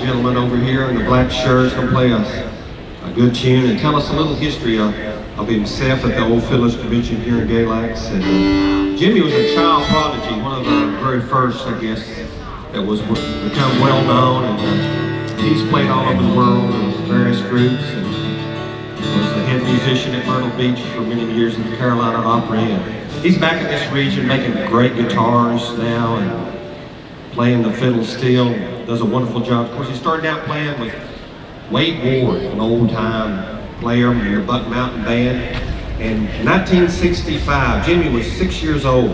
gentleman over here in the black shirts going to play us a good tune and tell us a little history of himself at the old Fiddlers convention here in Galax. And Jimmy was a child prodigy, one of the very first, I guess, that was become well known, and he's played all over the world in various groups, and was the head musician at Myrtle Beach for many years in the Carolina Opry. And he's back in this region making great guitars now and playing the fiddle still. Does a wonderful job. Of course, he started out playing with Wade Ward, an old-time player in the Buck Mountain Band. In 1965, Jimmy was 6 years old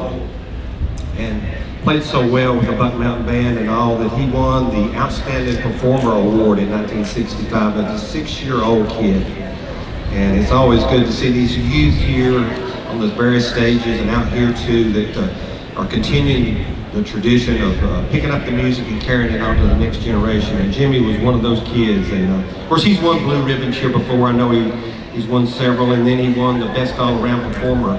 and played so well with the Buck Mountain Band and all that he won the Outstanding Performer Award in 1965 as a 6-year-old kid. And it's always good to see these youth here on the various stages and out here too that are continuing the tradition of picking up the music and carrying it on to the next generation. And Jimmy was one of those kids. And of course, he's won blue ribbons here before. I know he's won several, and then he won the Best All-Around Performer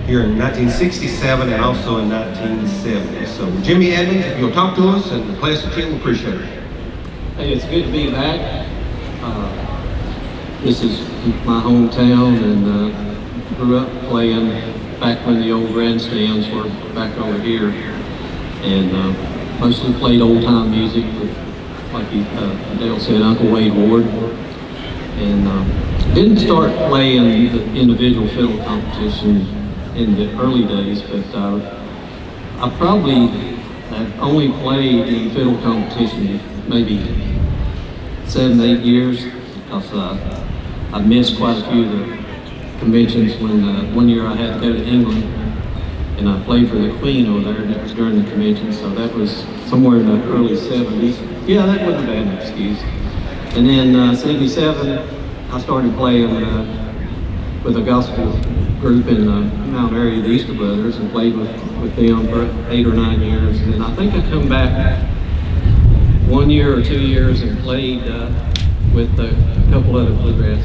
here in 1967 and also in 1970. So Jimmy Edmonds, if you'll talk to us and play us a tune, we appreciate it. Hey, it's good to be back. This is my hometown, and grew up playing back when the old grandstands were back over here. And mostly played old-time music with, like Dale said, Uncle Wade Ward. And didn't start playing the individual fiddle competition in the early days, but I probably have only played in fiddle competition maybe 7-8 years, because I missed quite a few of the conventions. When one year I had to go to England, and I played for the Queen over there, and it was during the convention, so that was somewhere in the early 70s. Yeah, that wasn't a bad excuse. And then 77, I started playing with a gospel group in Mount Airy, the Easter Brothers, and played with them for 8 or 9 years. And then I think I come back 1 year or 2 years and played with a couple other bluegrass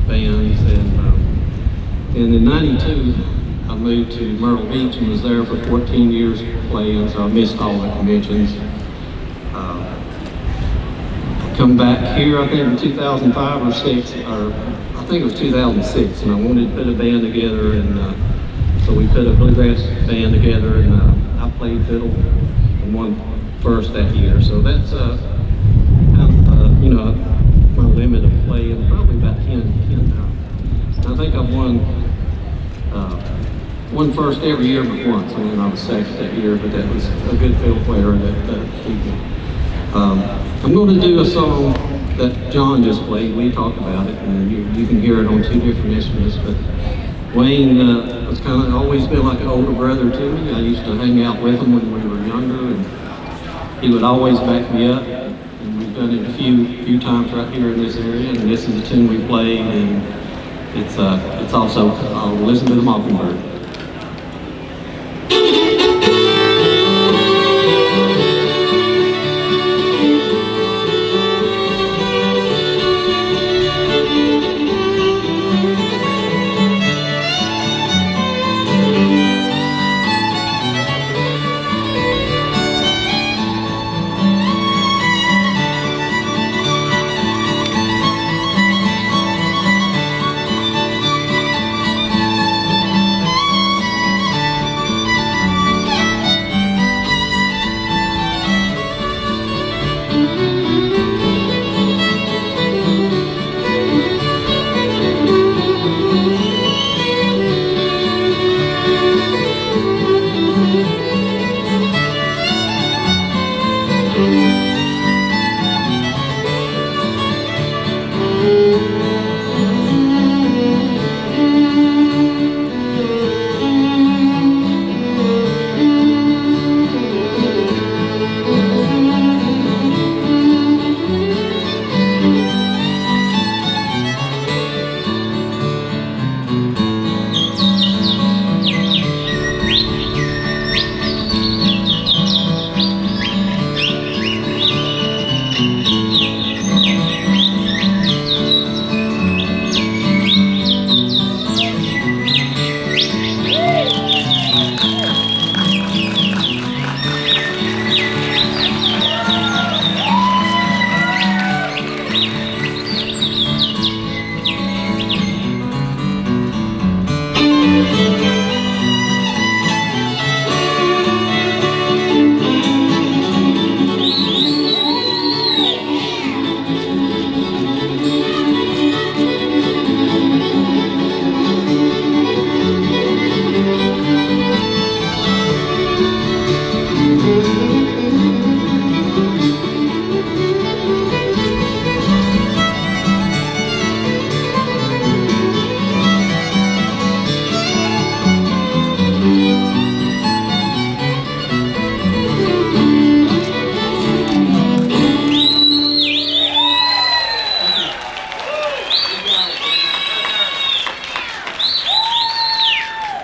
bands. And in '92, I moved to Myrtle Beach and was there for 14 years playing, so I missed all the conventions. I come back here, I think in 2005 or 6, or I think it was 2006, and I wanted to put a band together, and so we put a bluegrass band together, and I played fiddle and won first that year. So that's my limit of playing, probably about 10 times. I think I've won first every year but once, and then I was second that year, but that was a good fiddle player that evening. I'm going to do a song that John just played. We talked about it, and you can hear it on 2 different instruments, but Wayne was kind of always been like an older brother to me. I used to hang out with him when we were younger, and he would always back me up. And we've done it a few times right here in this area, and this is the tune we played, and it's also called Listen to the Mockingbird.